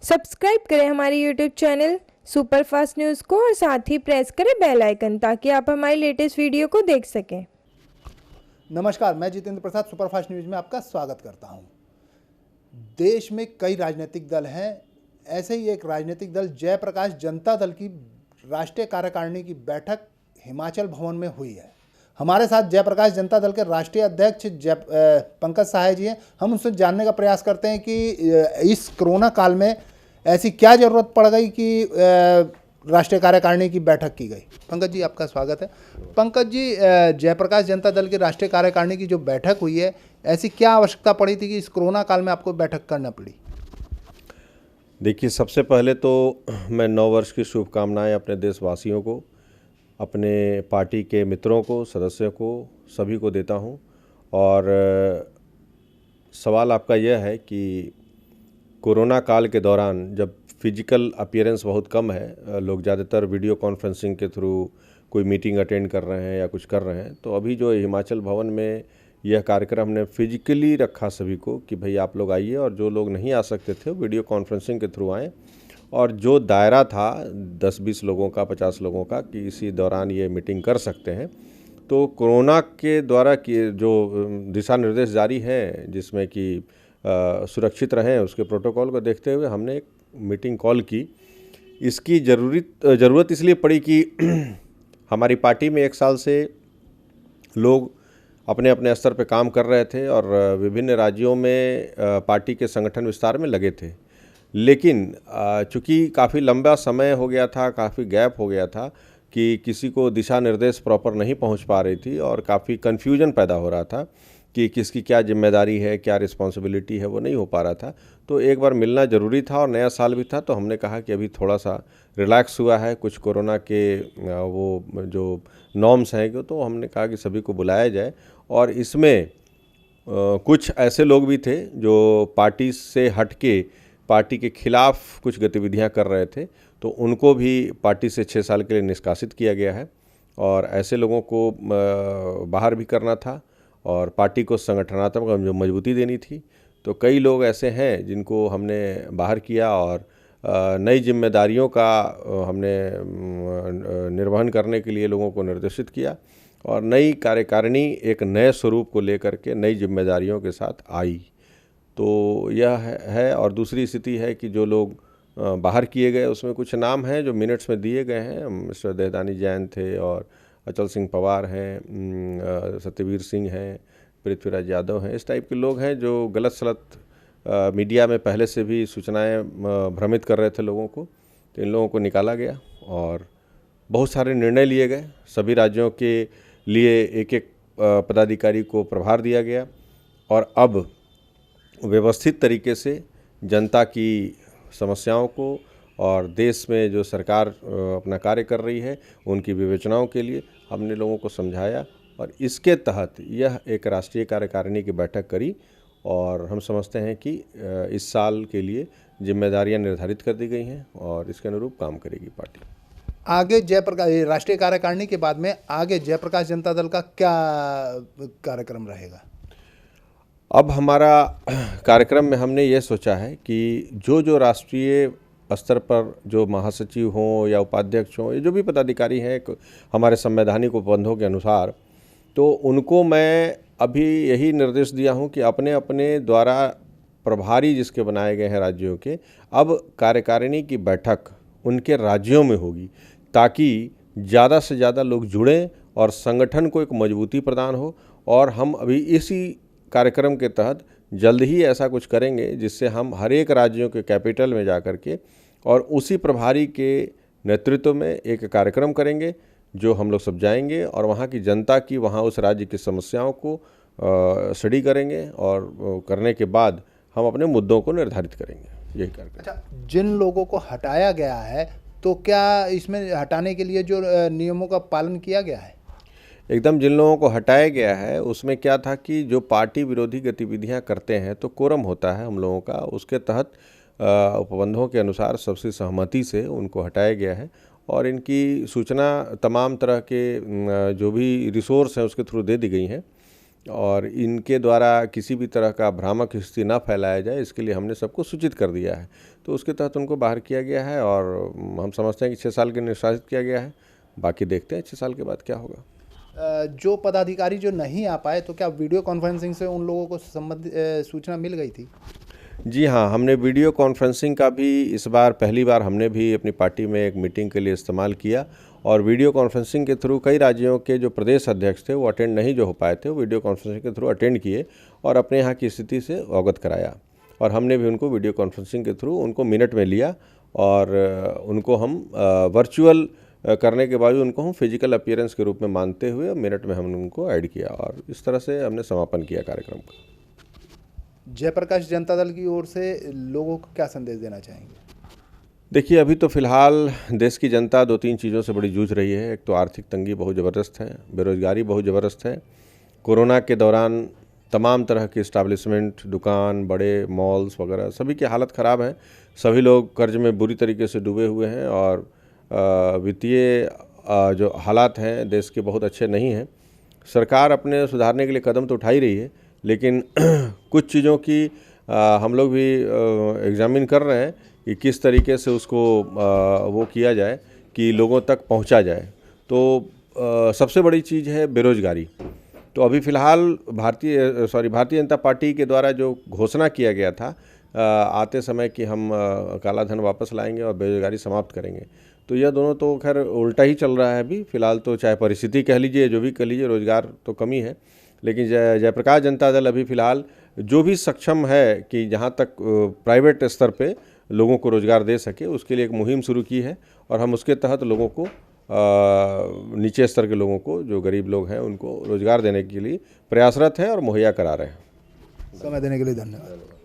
Subscribe करें हमारे YouTube channel superfast news को और साथ ही प्रेस करें बेल आइकन ताकि आप हमारी लेटेस्ट वीडियो को देख सकें। नमस्कार, मैं जितेंद्र प्रसाद सुपरफास्ट न्यूज़ में आपका स्वागत करता हूं। देश में कई राजनीतिक दल हैं। ऐसे ही एक राजनीतिक दल जयप्रकाश जनता दल की राष्ट्रीय कार्यकारिणी की बैठक हिमाचल भवन में हुई है। हमारे साथ जयप्रकाश जनता दल के राष्ट्रीय अध्यक्ष पंकज सहाय जी हैं। हम उनसे जानने का प्रयास करते हैं कि इस कोरोना काल में ऐसी क्या ज़रूरत पड़ गई कि राष्ट्रीय कार्यकारिणी की बैठक की गई। पंकज जी, आपका स्वागत है। पंकज जी, जयप्रकाश जनता दल की राष्ट्रीय कार्यकारिणी की जो बैठक हुई है, ऐसी क्या आवश्यकता पड़ी थी कि इस कोरोना काल में आपको बैठक करना पड़ी? देखिए, सबसे पहले तो मैं नववर्ष की शुभकामनाएं अपने देशवासियों को, अपने पार्टी के मित्रों को, सदस्यों को, सभी को देता हूं। और सवाल आपका यह है कि कोरोना काल के दौरान जब फिजिकल अपीयरेंस बहुत कम है, लोग ज़्यादातर वीडियो कॉन्फ्रेंसिंग के थ्रू कोई मीटिंग अटेंड कर रहे हैं या कुछ कर रहे हैं, तो अभी जो हिमाचल भवन में यह कार्यक्रम हमने फिजिकली रखा सभी को कि भाई आप लोग आइए, और जो लोग नहीं आ सकते थे वीडियो कॉन्फ्रेंसिंग के थ्रू आएँ। और जो दायरा था 10-20 लोगों का, 50 लोगों का, कि इसी दौरान ये मीटिंग कर सकते हैं। तो कोरोना के द्वारा कि जो दिशा निर्देश जारी हैं जिसमें कि सुरक्षित रहें, उसके प्रोटोकॉल को देखते हुए हमने एक मीटिंग कॉल की। इसकी ज़रूरत इसलिए पड़ी कि हमारी पार्टी में 1 साल से लोग अपने अपने स्तर पे काम कर रहे थे और विभिन्न राज्यों में पार्टी के संगठन विस्तार में लगे थे। लेकिन चूँकि काफ़ी लंबा समय हो गया था, काफ़ी गैप हो गया था कि किसी को दिशा निर्देश प्रॉपर नहीं पहुंच पा रही थी और काफ़ी कन्फ्यूजन पैदा हो रहा था कि किसकी क्या जिम्मेदारी है, क्या रिस्पॉन्सिबिलिटी है, वो नहीं हो पा रहा था। तो एक बार मिलना ज़रूरी था और नया साल भी था, तो हमने कहा कि अभी थोड़ा सा रिलैक्स हुआ है, कुछ कोरोना के वो जो नॉर्म्स हैं, तो हमने कहा कि सभी को बुलाया जाए। और इसमें कुछ ऐसे लोग भी थे जो पार्टी से हट के पार्टी के खिलाफ कुछ गतिविधियां कर रहे थे, तो उनको भी पार्टी से 6 साल के लिए निष्कासित किया गया है। और ऐसे लोगों को बाहर भी करना था और पार्टी को संगठनात्मक जो मजबूती देनी थी। तो कई लोग ऐसे हैं जिनको हमने बाहर किया और नई जिम्मेदारियों का हमने निर्वहन करने के लिए लोगों को निर्देशित किया। और नई कार्यकारिणी एक नए स्वरूप को लेकर के नई जिम्मेदारियों के साथ आई। तो यह है। और दूसरी स्थिति है कि जो लोग बाहर किए गए उसमें कुछ नाम हैं जो मिनट्स में दिए गए हैं। मिस्टर देवदानी जैन थे और अचल सिंह पवार हैं, सत्यवीर सिंह हैं, पृथ्वीराज यादव हैं। इस टाइप के लोग हैं जो गलत सलत मीडिया में पहले से भी सूचनाएं भ्रमित कर रहे थे लोगों को। तो इन लोगों को निकाला गया और बहुत सारे निर्णय लिए गए। सभी राज्यों के लिए एक एक पदाधिकारी को प्रभार दिया गया और अब व्यवस्थित तरीके से जनता की समस्याओं को और देश में जो सरकार अपना कार्य कर रही है उनकी विवेचनाओं के लिए हमने लोगों को समझाया। और इसके तहत यह एक राष्ट्रीय कार्यकारिणी की बैठक करी और हम समझते हैं कि इस साल के लिए जिम्मेदारियां निर्धारित कर दी गई हैं और इसके अनुरूप काम करेगी पार्टी। आगे राष्ट्रीय कार्यकारिणी के बाद में आगे जयप्रकाश जनता दल का क्या कार्यक्रम रहेगा? अब हमारा कार्यक्रम में हमने ये सोचा है कि जो राष्ट्रीय स्तर पर जो महासचिव हों या उपाध्यक्ष हों, ये जो भी पदाधिकारी हैं हमारे संवैधानिक उपबंधों के अनुसार, तो उनको मैं अभी यही निर्देश दिया हूं कि अपने अपने द्वारा प्रभारी जिसके बनाए गए हैं राज्यों के, अब कार्यकारिणी की बैठक उनके राज्यों में होगी ताकि ज़्यादा से ज़्यादा लोग जुड़ें और संगठन को एक मजबूती प्रदान हो। और हम अभी इसी कार्यक्रम के तहत जल्द ही ऐसा कुछ करेंगे जिससे हम हर एक राज्यों के कैपिटल में जाकर के और उसी प्रभारी के नेतृत्व में एक कार्यक्रम करेंगे जो हम लोग सब जाएंगे और वहाँ की जनता की, वहाँ उस राज्य की समस्याओं को स्टडी करेंगे और करने के बाद हम अपने मुद्दों को निर्धारित करेंगे। यही कार्यक्रम। अच्छा, जिन लोगों को हटाया गया है तो क्या इसमें हटाने के लिए जो नियमों का पालन किया गया है? एकदम, जिन लोगों को हटाया गया है उसमें क्या था कि जो पार्टी विरोधी गतिविधियां करते हैं तो कोरम होता है हम लोगों का, उसके तहत उपबंधों के अनुसार सबसे सहमति से उनको हटाया गया है। और इनकी सूचना तमाम तरह के जो भी रिसोर्स हैं उसके थ्रू दे दी गई हैं। और इनके द्वारा किसी भी तरह का भ्रामक स्थिति ना फैलाया जाए, इसके लिए हमने सबको सूचित कर दिया है। तो उसके तहत उनको बाहर किया गया है और हम समझते हैं कि 6 साल के निष्कासित किया गया है। बाकी देखते हैं 6 साल के बाद क्या होगा। जो पदाधिकारी जो नहीं आ पाए, तो क्या वीडियो कॉन्फ्रेंसिंग से उन लोगों को संबंधित सूचना मिल गई थी? जी हाँ, हमने वीडियो कॉन्फ्रेंसिंग का भी इस बार पहली बार हमने भी अपनी पार्टी में एक मीटिंग के लिए इस्तेमाल किया और वीडियो कॉन्फ्रेंसिंग के थ्रू कई राज्यों के जो प्रदेश अध्यक्ष थे वो अटेंड नहीं जो हो पाए थे, वो वीडियो कॉन्फ्रेंसिंग के थ्थ्रू अटेंड किए और अपने यहाँ की स्थिति से अवगत कराया। और हमने भी उनको वीडियो कॉन्फ्रेंसिंग के थ्रू उनको मिनट में लिया और उनको हम वर्चुअल करने के बावजूद उनको हम फिजिकल अपीयरेंस के रूप में मानते हुए मिनट में हमने उनको ऐड किया और इस तरह से हमने समापन किया कार्यक्रम का। जयप्रकाश जनता दल की ओर से लोगों को क्या संदेश देना चाहेंगे? देखिए, अभी तो फ़िलहाल देश की जनता 2-3 चीज़ों से बड़ी जूझ रही है। एक तो आर्थिक तंगी बहुत ज़बरदस्त है, बेरोज़गारी बहुत ज़बरदस्त है। कोरोना के दौरान तमाम तरह के इस्टेब्लिशमेंट, दुकान, बड़े मॉल्स वगैरह सभी की हालत ख़राब है। सभी लोग कर्ज में बुरी तरीके से डूबे हुए हैं और वित्तीय जो हालात हैं देश के बहुत अच्छे नहीं हैं। सरकार अपने सुधारने के लिए कदम तो उठा ही रही है, लेकिन कुछ चीज़ों की हम लोग भी एग्ज़ामिन कर रहे हैं कि किस तरीके से उसको वो किया जाए कि लोगों तक पहुंचा जाए। तो सबसे बड़ी चीज़ है बेरोज़गारी। तो अभी फ़िलहाल भारतीय जनता पार्टी के द्वारा जो घोषणा किया गया था आते समय कि हम काला धन वापस लाएंगे और बेरोज़गारी समाप्त करेंगे, तो यह दोनों तो खैर उल्टा ही चल रहा है अभी फ़िलहाल। तो चाहे परिस्थिति कह लीजिए, जो भी कह लीजिए, रोज़गार तो कमी है, लेकिन जयप्रकाश जनता दल अभी फ़िलहाल जो भी सक्षम है कि जहाँ तक प्राइवेट स्तर पे लोगों को रोज़गार दे सके, उसके लिए एक मुहिम शुरू की है और हम उसके तहत लोगों को नीचे स्तर के लोगों को, जो गरीब लोग हैं, उनको रोज़गार देने के लिए प्रयासरत हैं और मुहैया करा रहे हैं। समय देने के लिए धन्यवाद।